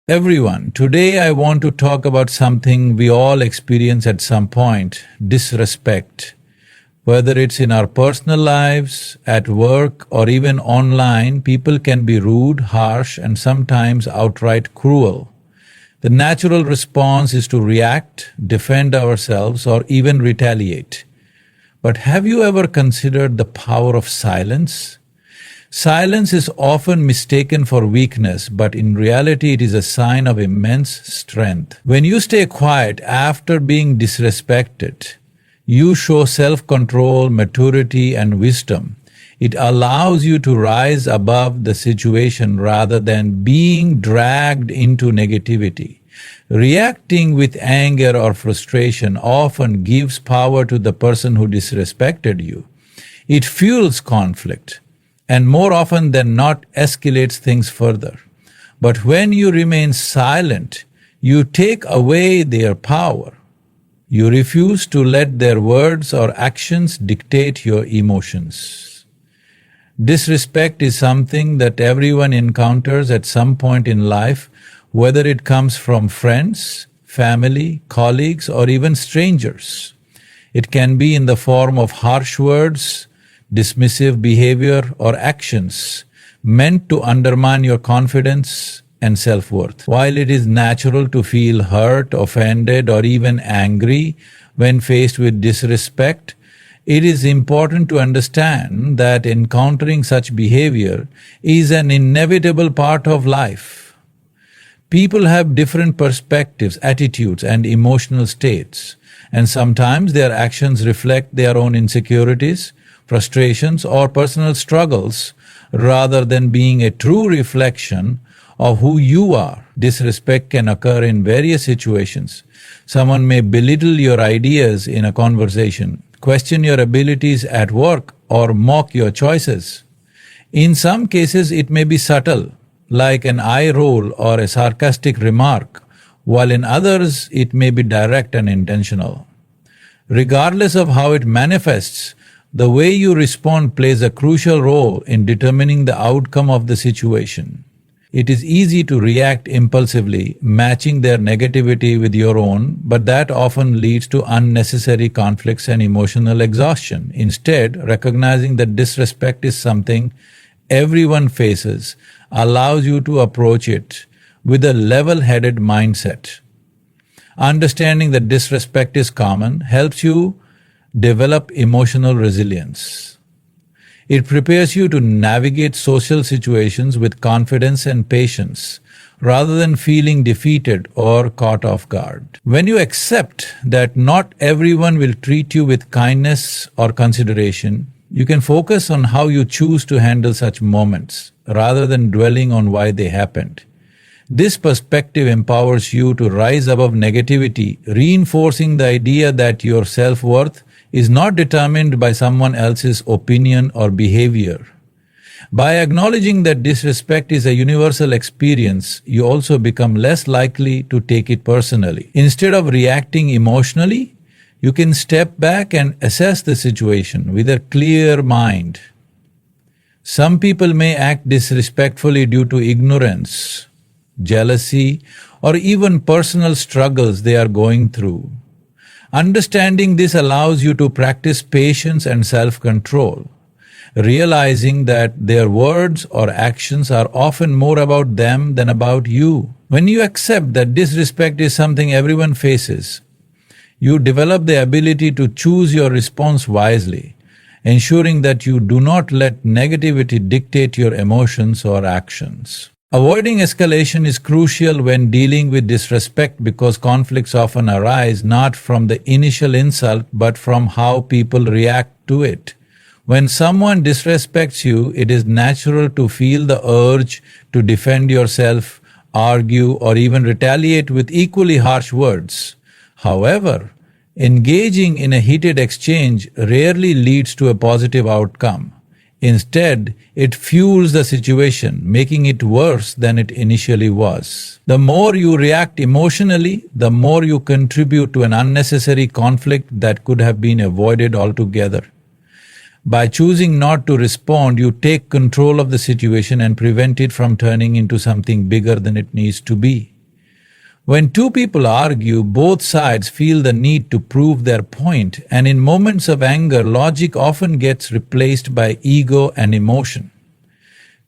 Everyone, today I want to talk about something we all experience at some point: disrespect. Whether it's in our personal lives, at work, or even online, people can be rude, harsh, and sometimes outright cruel. The natural response is to react, defend ourselves, or even retaliate. But have you ever considered the power of silence? Silence is often mistaken for weakness, but in reality it is a sign of immense strength. When you stay quiet after being disrespected, you show self-control, maturity, and wisdom. It allows you to rise above the situation rather than being dragged into negativity. Reacting with anger or frustration often gives power to the person who disrespected you. It fuels conflict, and more often than not escalates things further. But when you remain silent, you take away their power. You refuse to let their words or actions dictate your emotions. Disrespect is something that everyone encounters at some point in life, whether it comes from friends, family, colleagues, or even strangers. It can be in the form of harsh words, dismissive behavior, or actions meant to undermine your confidence and self-worth. While it is natural to feel hurt, offended, or even angry when faced with disrespect, it is important to understand that encountering such behavior is an inevitable part of life. People have different perspectives, attitudes, and emotional states, and sometimes their actions reflect their own insecurities, frustrations, or personal struggles, rather than being a true reflection of who you are. Disrespect can occur in various situations. Someone may belittle your ideas in a conversation, question your abilities at work, or mock your choices. In some cases, it may be subtle, like an eye roll or a sarcastic remark, while in others, it may be direct and intentional. Regardless of how it manifests, the way you respond plays a crucial role in determining the outcome of the situation. It is easy to react impulsively, matching their negativity with your own, but that often leads to unnecessary conflicts and emotional exhaustion. Instead, recognizing that disrespect is something everyone faces allows you to approach it with a level-headed mindset. Understanding that disrespect is common helps you develop emotional resilience. It prepares you to navigate social situations with confidence and patience, rather than feeling defeated or caught off guard. When you accept that not everyone will treat you with kindness or consideration, you can focus on how you choose to handle such moments, rather than dwelling on why they happened. This perspective empowers you to rise above negativity, reinforcing the idea that your self-worth is not determined by someone else's opinion or behavior. By acknowledging that disrespect is a universal experience, you also become less likely to take it personally. Instead of reacting emotionally, you can step back and assess the situation with a clear mind. Some people may act disrespectfully due to ignorance, jealousy, or even personal struggles they are going through. Understanding this allows you to practice patience and self-control, realizing that their words or actions are often more about them than about you. When you accept that disrespect is something everyone faces, you develop the ability to choose your response wisely, ensuring that you do not let negativity dictate your emotions or actions. Avoiding escalation is crucial when dealing with disrespect because conflicts often arise not from the initial insult but from how people react to it. When someone disrespects you, it is natural to feel the urge to defend yourself, argue, or even retaliate with equally harsh words. However, engaging in a heated exchange rarely leads to a positive outcome. Instead, it fuels the situation, making it worse than it initially was. The more you react emotionally, the more you contribute to an unnecessary conflict that could have been avoided altogether. By choosing not to respond, you take control of the situation and prevent it from turning into something bigger than it needs to be. When two people argue, both sides feel the need to prove their point, and in moments of anger, logic often gets replaced by ego and emotion.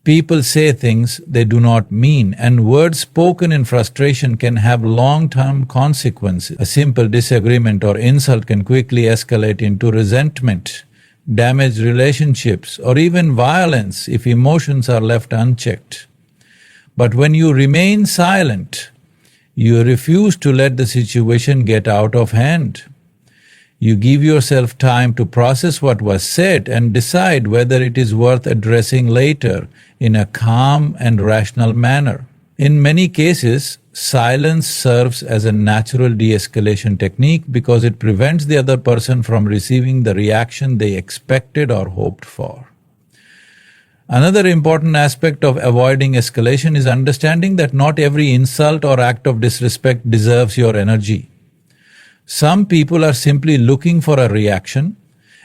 People say things they do not mean, and words spoken in frustration can have long-term consequences. A simple disagreement or insult can quickly escalate into resentment, damage relationships, or even violence if emotions are left unchecked. But when you remain silent, you refuse to let the situation get out of hand. You give yourself time to process what was said and decide whether it is worth addressing later in a calm and rational manner. In many cases, silence serves as a natural de-escalation technique because it prevents the other person from receiving the reaction they expected or hoped for. Another important aspect of avoiding escalation is understanding that not every insult or act of disrespect deserves your energy. Some people are simply looking for a reaction,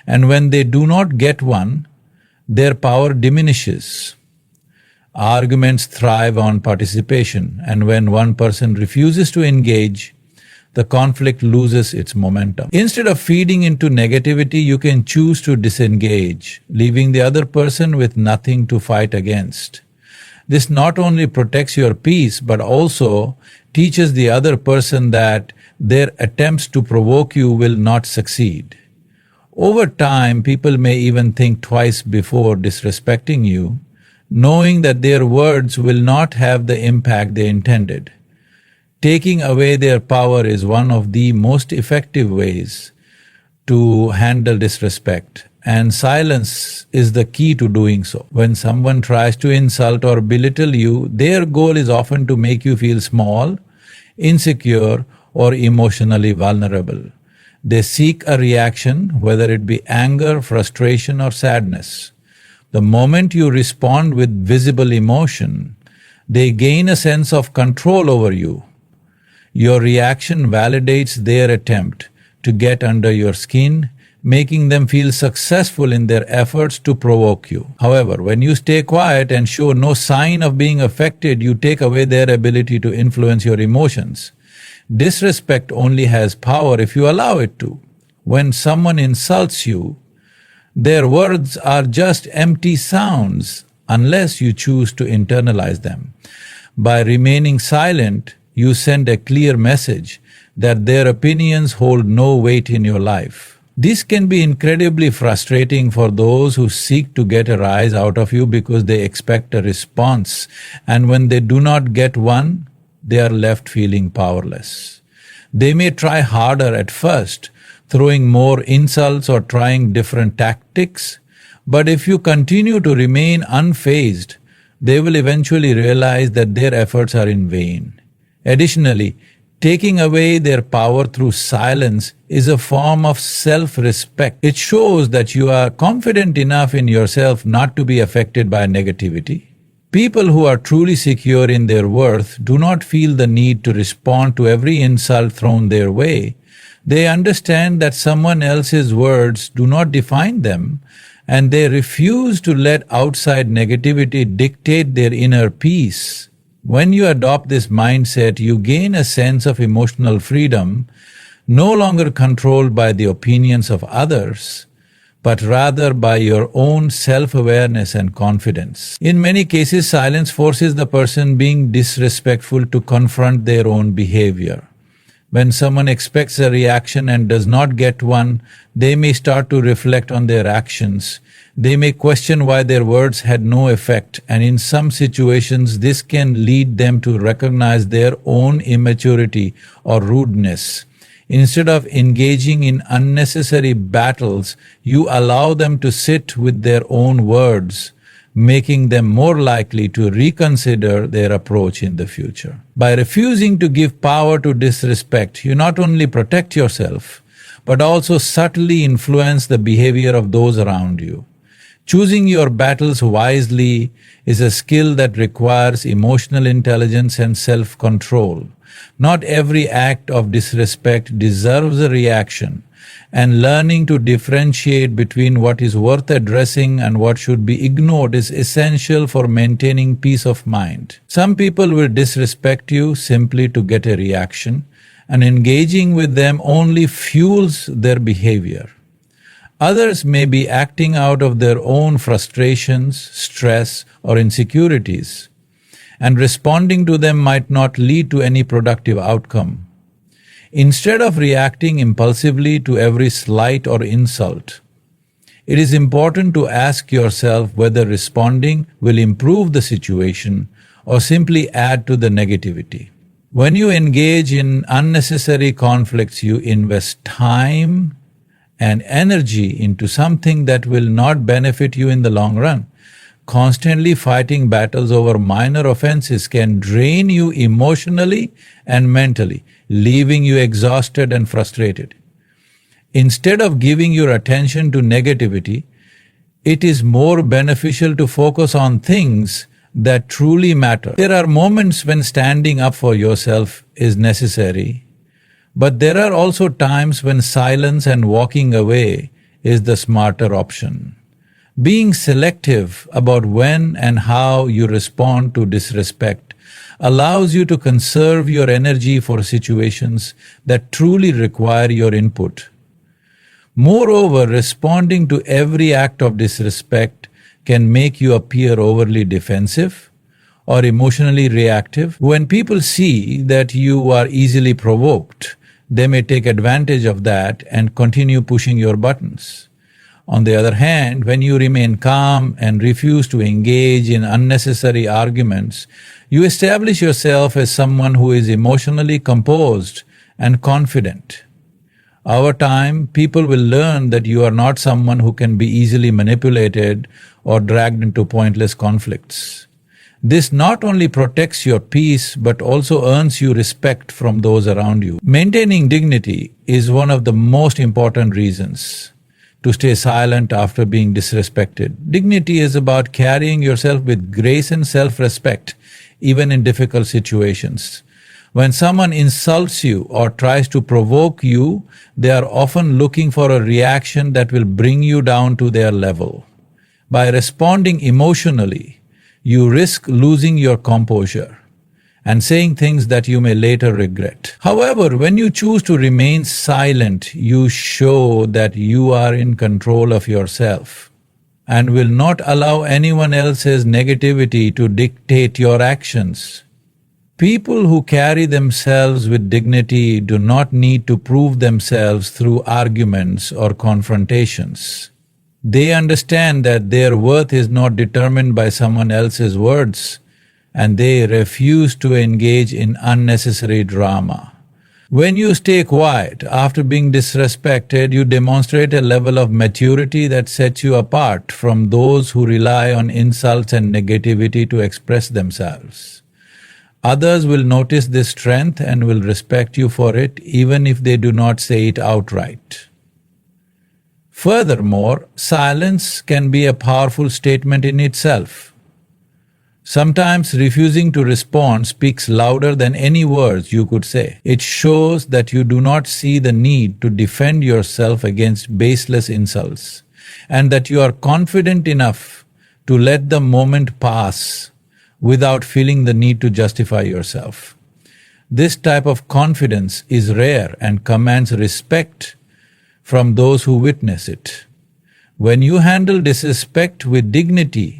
and when they do not get one, their power diminishes. Arguments thrive on participation, and when one person refuses to engage, the conflict loses its momentum. Instead of feeding into negativity, you can choose to disengage, leaving the other person with nothing to fight against. This not only protects your peace, but also teaches the other person that their attempts to provoke you will not succeed. Over time, people may even think twice before disrespecting you, knowing that their words will not have the impact they intended. Taking away their power is one of the most effective ways to handle disrespect, and silence is the key to doing so. When someone tries to insult or belittle you, their goal is often to make you feel small, insecure, or emotionally vulnerable. They seek a reaction, whether it be anger, frustration, or sadness. The moment you respond with visible emotion, they gain a sense of control over you. Your reaction validates their attempt to get under your skin, making them feel successful in their efforts to provoke you. However, when you stay quiet and show no sign of being affected, you take away their ability to influence your emotions. Disrespect only has power if you allow it to. When someone insults you, their words are just empty sounds unless you choose to internalize them. By remaining silent, you send a clear message that their opinions hold no weight in your life. This can be incredibly frustrating for those who seek to get a rise out of you because they expect a response, and when they do not get one, they are left feeling powerless. They may try harder at first, throwing more insults or trying different tactics, but if you continue to remain unfazed, they will eventually realize that their efforts are in vain. Additionally, taking away their power through silence is a form of self-respect. It shows that you are confident enough in yourself not to be affected by negativity. People who are truly secure in their worth do not feel the need to respond to every insult thrown their way. They understand that someone else's words do not define them, and they refuse to let outside negativity dictate their inner peace. When you adopt this mindset, you gain a sense of emotional freedom, no longer controlled by the opinions of others, but rather by your own self-awareness and confidence. In many cases, silence forces the person being disrespectful to confront their own behavior. When someone expects a reaction and does not get one, they may start to reflect on their actions. They may question why their words had no effect, and in some situations this can lead them to recognize their own immaturity or rudeness. Instead of engaging in unnecessary battles, you allow them to sit with their own words, making them more likely to reconsider their approach in the future. By refusing to give power to disrespect, you not only protect yourself, but also subtly influence the behavior of those around you. Choosing your battles wisely is a skill that requires emotional intelligence and self-control. Not every act of disrespect deserves a reaction, and learning to differentiate between what is worth addressing and what should be ignored is essential for maintaining peace of mind. Some people will disrespect you simply to get a reaction, and engaging with them only fuels their behavior. Others may be acting out of their own frustrations, stress, or insecurities, and responding to them might not lead to any productive outcome. Instead of reacting impulsively to every slight or insult, it is important to ask yourself whether responding will improve the situation or simply add to the negativity. When you engage in unnecessary conflicts, you invest time and energy into something that will not benefit you in the long run. Constantly fighting battles over minor offenses can drain you emotionally and mentally, leaving you exhausted and frustrated. Instead of giving your attention to negativity, it is more beneficial to focus on things that truly matter. There are moments when standing up for yourself is necessary, but there are also times when silence and walking away is the smarter option. Being selective about when and how you respond to disrespect allows you to conserve your energy for situations that truly require your input. Moreover, responding to every act of disrespect can make you appear overly defensive or emotionally reactive. When people see that you are easily provoked, they may take advantage of that and continue pushing your buttons. On the other hand, when you remain calm and refuse to engage in unnecessary arguments, you establish yourself as someone who is emotionally composed and confident. Over time, people will learn that you are not someone who can be easily manipulated or dragged into pointless conflicts. This not only protects your peace but also earns you respect from those around you. Maintaining dignity is one of the most important reasons to stay silent after being disrespected. Dignity is about carrying yourself with grace and self-respect, even in difficult situations. When someone insults you or tries to provoke you, they are often looking for a reaction that will bring you down to their level. By responding emotionally, you risk losing your composure and saying things that you may later regret. However, when you choose to remain silent, you show that you are in control of yourself and will not allow anyone else's negativity to dictate your actions. People who carry themselves with dignity do not need to prove themselves through arguments or confrontations. They understand that their worth is not determined by someone else's words, and they refuse to engage in unnecessary drama. When you stay quiet after being disrespected, you demonstrate a level of maturity that sets you apart from those who rely on insults and negativity to express themselves. Others will notice this strength and will respect you for it, even if they do not say it outright. Furthermore, silence can be a powerful statement in itself. Sometimes refusing to respond speaks louder than any words you could say. It shows that you do not see the need to defend yourself against baseless insults, and that you are confident enough to let the moment pass without feeling the need to justify yourself. This type of confidence is rare and commands respect from those who witness it. When you handle disrespect with dignity,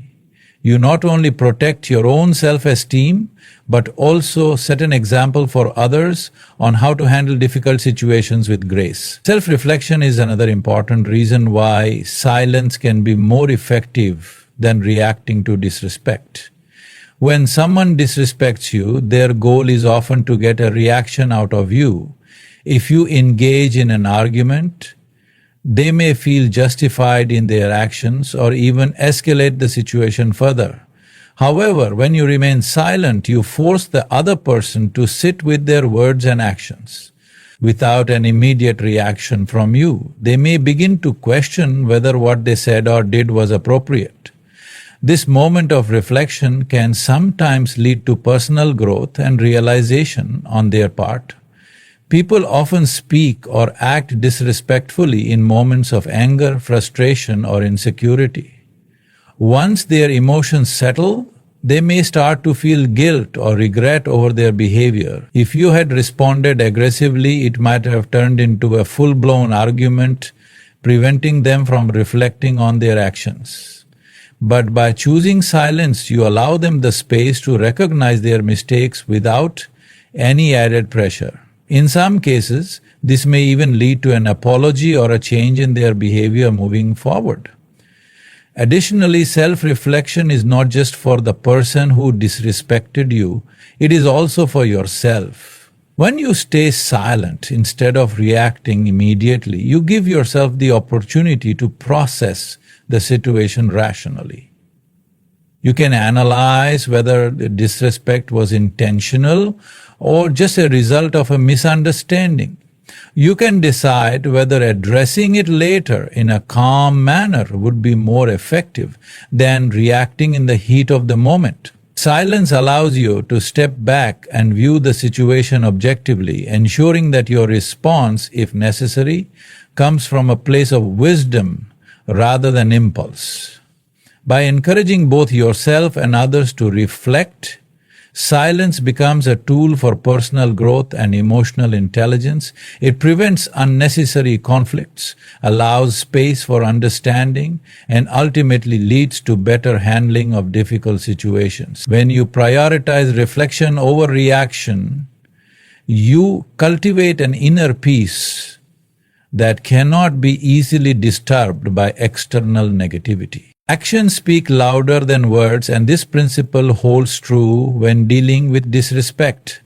you not only protect your own self-esteem, but also set an example for others on how to handle difficult situations with grace. Self-reflection is another important reason why silence can be more effective than reacting to disrespect. When someone disrespects you, their goal is often to get a reaction out of you. If you engage in an argument, they may feel justified in their actions or even escalate the situation further. However, when you remain silent, you force the other person to sit with their words and actions. Without an immediate reaction from you, they may begin to question whether what they said or did was appropriate. This moment of reflection can sometimes lead to personal growth and realization on their part. People often speak or act disrespectfully in moments of anger, frustration, or insecurity. Once their emotions settle, they may start to feel guilt or regret over their behavior. If you had responded aggressively, it might have turned into a full-blown argument, preventing them from reflecting on their actions. But by choosing silence, you allow them the space to recognize their mistakes without any added pressure. In some cases, this may even lead to an apology or a change in their behavior moving forward. Additionally, self-reflection is not just for the person who disrespected you, it is also for yourself. When you stay silent instead of reacting immediately, you give yourself the opportunity to process the situation rationally. You can analyze whether the disrespect was intentional or just a result of a misunderstanding. You can decide whether addressing it later in a calm manner would be more effective than reacting in the heat of the moment. Silence allows you to step back and view the situation objectively, ensuring that your response, if necessary, comes from a place of wisdom rather than impulse. By encouraging both yourself and others to reflect, silence becomes a tool for personal growth and emotional intelligence. It prevents unnecessary conflicts, allows space for understanding, and ultimately leads to better handling of difficult situations. When you prioritize reflection over reaction, you cultivate an inner peace that cannot be easily disturbed by external negativity. Actions speak louder than words, and this principle holds true when dealing with disrespect.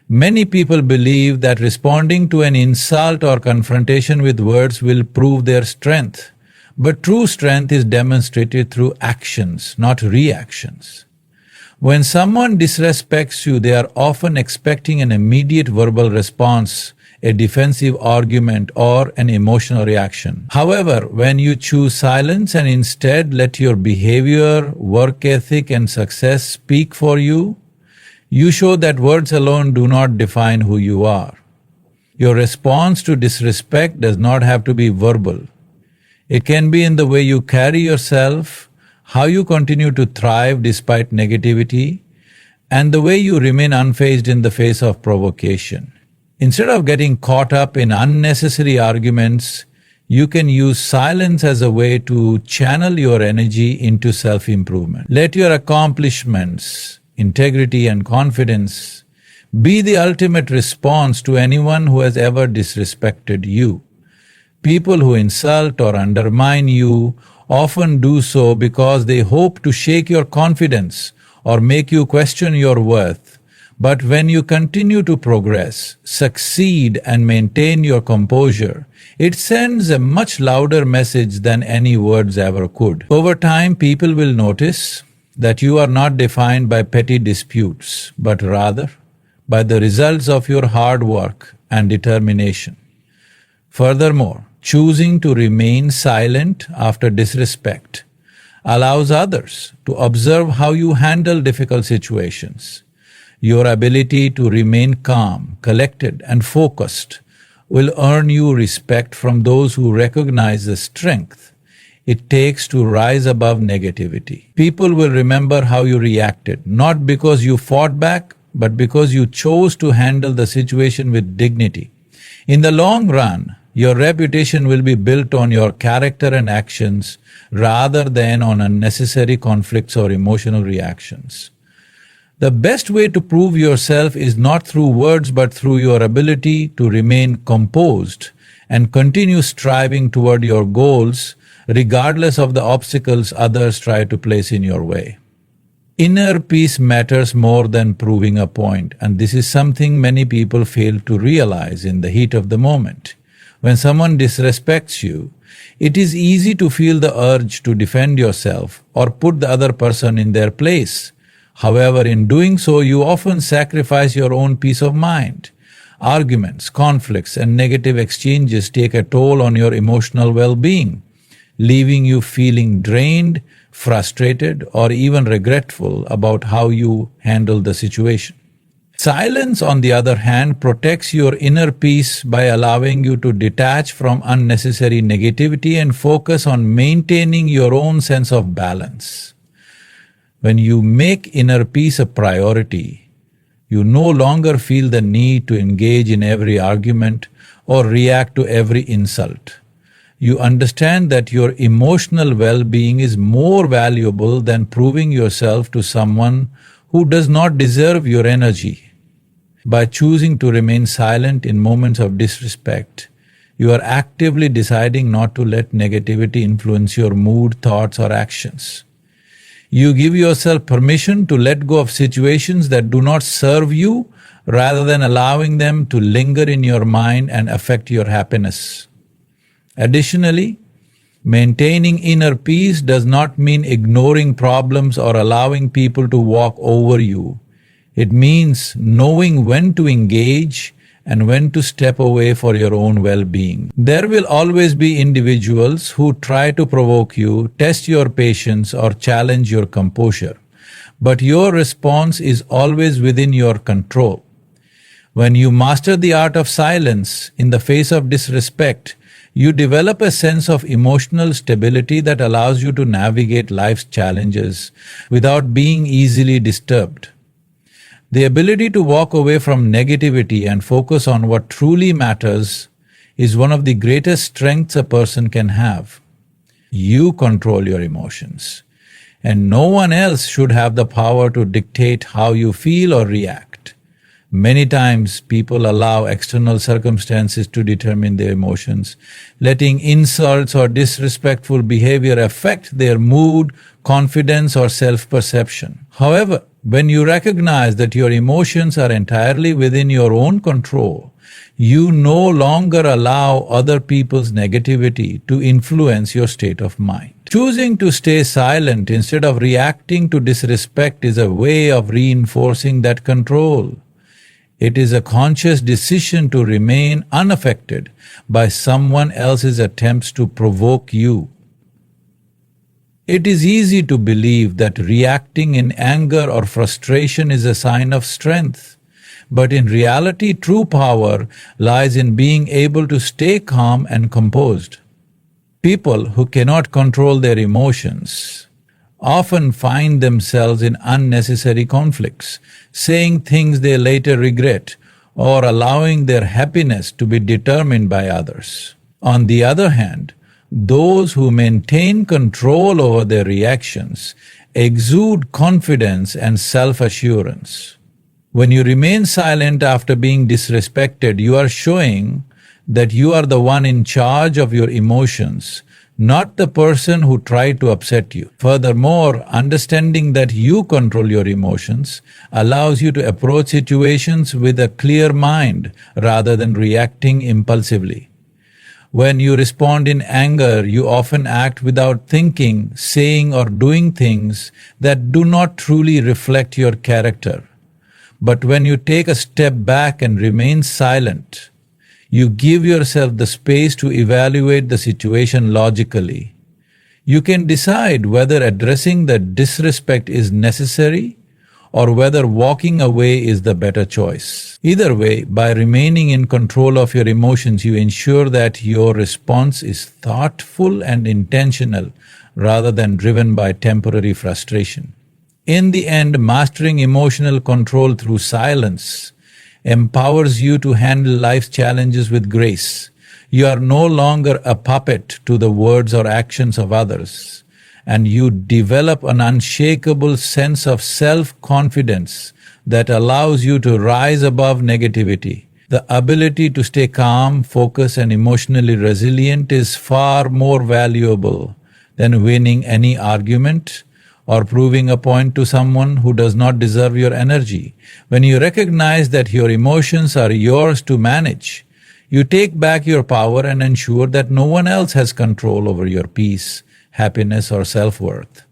Many people believe that responding to an insult or confrontation with words will prove their strength, but true strength is demonstrated through actions, not reactions. When someone disrespects you, they are often expecting an immediate verbal response, a defensive argument, or an emotional reaction. However, when you choose silence and instead let your behavior, work ethic, and success speak for you, you show that words alone do not define who you are. Your response to disrespect does not have to be verbal. It can be in the way you carry yourself, how you continue to thrive despite negativity, and the way you remain unfazed in the face of provocation. Instead of getting caught up in unnecessary arguments, you can use silence as a way to channel your energy into self-improvement. Let your accomplishments, integrity, and confidence be the ultimate response to anyone who has ever disrespected you. People who insult or undermine you often do so because they hope to shake your confidence or make you question your worth. But when you continue to progress, succeed, and maintain your composure, it sends a much louder message than any words ever could. Over time, people will notice that you are not defined by petty disputes, but rather by the results of your hard work and determination. Furthermore, choosing to remain silent after disrespect allows others to observe how you handle difficult situations. Your ability to remain calm, collected, and focused will earn you respect from those who recognize the strength it takes to rise above negativity. People will remember how you reacted, not because you fought back, but because you chose to handle the situation with dignity. In the long run, your reputation will be built on your character and actions rather than on unnecessary conflicts or emotional reactions. The best way to prove yourself is not through words but through your ability to remain composed and continue striving toward your goals regardless of the obstacles others try to place in your way. Inner peace matters more than proving a point, and this is something many people fail to realize in the heat of the moment. When someone disrespects you, it is easy to feel the urge to defend yourself or put the other person in their place. However, in doing so, you often sacrifice your own peace of mind. Arguments, conflicts, and negative exchanges take a toll on your emotional well-being, leaving you feeling drained, frustrated, or even regretful about how you handled the situation. Silence, on the other hand, protects your inner peace by allowing you to detach from unnecessary negativity and focus on maintaining your own sense of balance. When you make inner peace a priority, you no longer feel the need to engage in every argument or react to every insult. You understand that your emotional well-being is more valuable than proving yourself to someone who does not deserve your energy. By choosing to remain silent in moments of disrespect, you are actively deciding not to let negativity influence your mood, thoughts, or actions. You give yourself permission to let go of situations that do not serve you rather than allowing them to linger in your mind and affect your happiness. Additionally, maintaining inner peace does not mean ignoring problems or allowing people to walk over you. It means knowing when to engage and when to step away for your own well-being. There will always be individuals who try to provoke you, test your patience, or challenge your composure. But your response is always within your control. When you master the art of silence in the face of disrespect, you develop a sense of emotional stability that allows you to navigate life's challenges without being easily disturbed. The ability to walk away from negativity and focus on what truly matters is one of the greatest strengths a person can have. You control your emotions, and no one else should have the power to dictate how you feel or react. Many times people allow external circumstances to determine their emotions, letting insults or disrespectful behavior affect their mood, confidence, or self-perception. However, when you recognize that your emotions are entirely within your own control, you no longer allow other people's negativity to influence your state of mind. Choosing to stay silent instead of reacting to disrespect is a way of reinforcing that control. It is a conscious decision to remain unaffected by someone else's attempts to provoke you. It is easy to believe that reacting in anger or frustration is a sign of strength, but in reality, true power lies in being able to stay calm and composed. People who cannot control their emotions often find themselves in unnecessary conflicts, saying things they later regret, or allowing their happiness to be determined by others. On the other hand, those who maintain control over their reactions exude confidence and self-assurance. When you remain silent after being disrespected, you are showing that you are the one in charge of your emotions, not the person who tried to upset you. Furthermore, understanding that you control your emotions allows you to approach situations with a clear mind rather than reacting impulsively. When you respond in anger, you often act without thinking, saying or doing things that do not truly reflect your character. But when you take a step back and remain silent, you give yourself the space to evaluate the situation logically. You can decide whether addressing the disrespect is necessary or whether walking away is the better choice. Either way, by remaining in control of your emotions, you ensure that your response is thoughtful and intentional rather than driven by temporary frustration. In the end, mastering emotional control through silence empowers you to handle life's challenges with grace. You are no longer a puppet to the words or actions of others, and you develop an unshakable sense of self-confidence that allows you to rise above negativity. The ability to stay calm, focused, and emotionally resilient is far more valuable than winning any argument or proving a point to someone who does not deserve your energy. When you recognize that your emotions are yours to manage, you take back your power and ensure that no one else has control over your peace, happiness, or self-worth.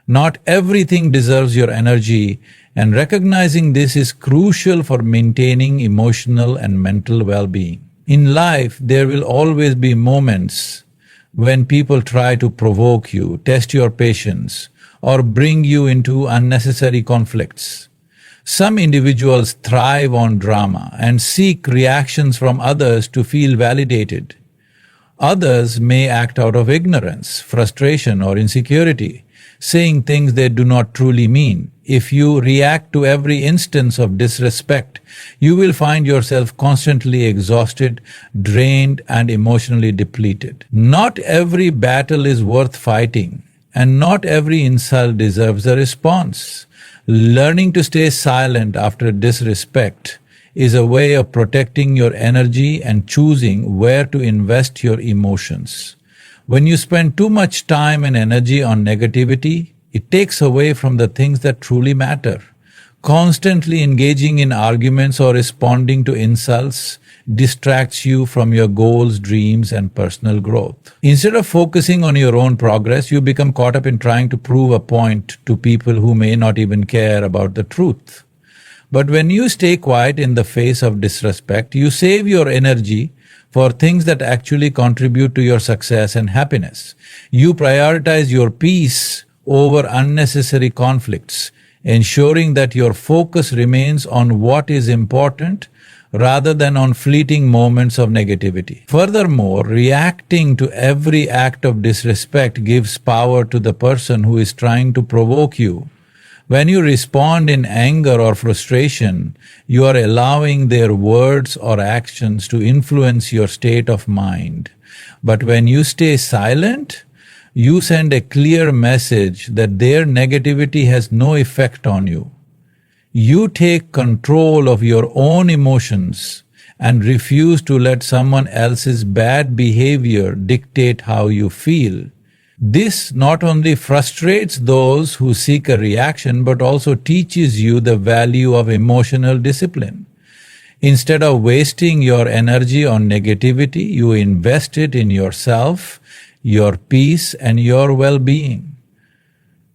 Not everything deserves your energy, and recognizing this is crucial for maintaining emotional and mental well-being. In life, there will always be moments when people try to provoke you, test your patience, or bring you into unnecessary conflicts. Some individuals thrive on drama and seek reactions from others to feel validated. Others may act out of ignorance, frustration, or insecurity, saying things they do not truly mean. If you react to every instance of disrespect, you will find yourself constantly exhausted, drained, and emotionally depleted. Not every battle is worth fighting, and not every insult deserves a response. Learning to stay silent after disrespect is a way of protecting your energy and choosing where to invest your emotions. When you spend too much time and energy on negativity, it takes away from the things that truly matter. Constantly engaging in arguments or responding to insults distracts you from your goals, dreams, and personal growth. Instead of focusing on your own progress, you become caught up in trying to prove a point to people who may not even care about the truth. But when you stay quiet in the face of disrespect, you save your energy for things that actually contribute to your success and happiness. You prioritize your peace over unnecessary conflicts, ensuring that your focus remains on what is important rather than on fleeting moments of negativity. Furthermore, reacting to every act of disrespect gives power to the person who is trying to provoke you. When you respond in anger or frustration, you are allowing their words or actions to influence your state of mind. But when you stay silent, you send a clear message that their negativity has no effect on you. You take control of your own emotions and refuse to let someone else's bad behavior dictate how you feel. This not only frustrates those who seek a reaction, but also teaches you the value of emotional discipline. Instead of wasting your energy on negativity, you invest it in yourself, your peace, and your well-being.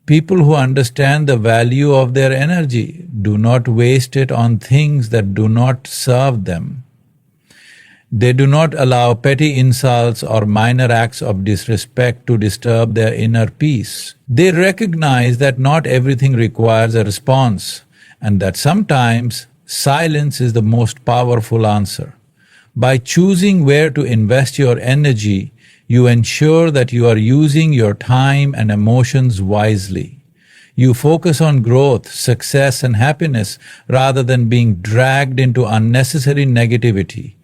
People who understand the value of their energy do not waste it on things that do not serve them. They do not allow petty insults or minor acts of disrespect to disturb their inner peace. They recognize that not everything requires a response, and that sometimes silence is the most powerful answer. By choosing where to invest your energy, you ensure that you are using your time and emotions wisely. You focus on growth, success, and happiness rather than being dragged into unnecessary negativity.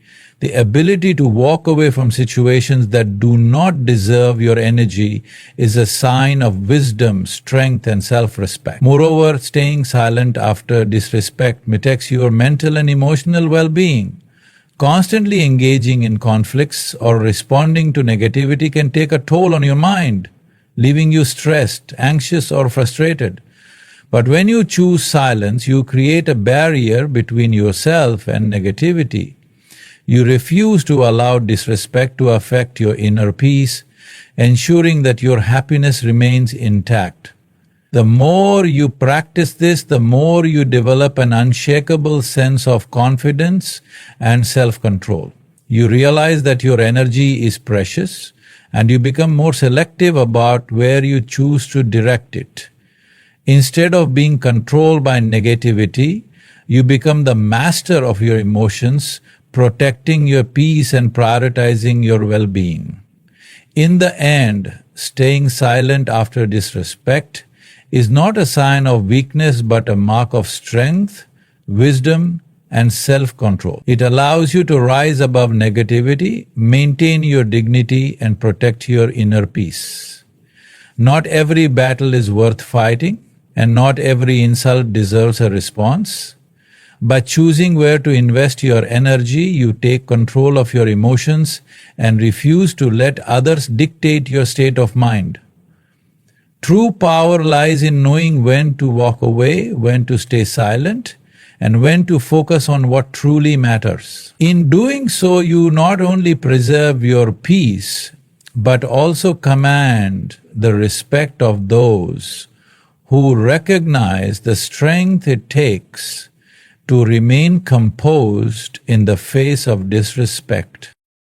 The ability to walk away from situations that do not deserve your energy is a sign of wisdom, strength, and self-respect. Moreover, staying silent after disrespect protects your mental and emotional well-being. Constantly engaging in conflicts or responding to negativity can take a toll on your mind, leaving you stressed, anxious, or frustrated. But when you choose silence, you create a barrier between yourself and negativity. You refuse to allow disrespect to affect your inner peace, ensuring that your happiness remains intact. The more you practice this, the more you develop an unshakable sense of confidence and self-control. You realize that your energy is precious, and you become more selective about where you choose to direct it. Instead of being controlled by negativity, you become the master of your emotions, protecting your peace and prioritizing your well-being. In the end, staying silent after disrespect is not a sign of weakness but a mark of strength, wisdom, and self-control. It allows you to rise above negativity, maintain your dignity, and protect your inner peace. Not every battle is worth fighting, and not every insult deserves a response. By choosing where to invest your energy, you take control of your emotions and refuse to let others dictate your state of mind. True power lies in knowing when to walk away, when to stay silent, and when to focus on what truly matters. In doing so, you not only preserve your peace, but also command the respect of those who recognize the strength it takes to remain composed in the face of disrespect.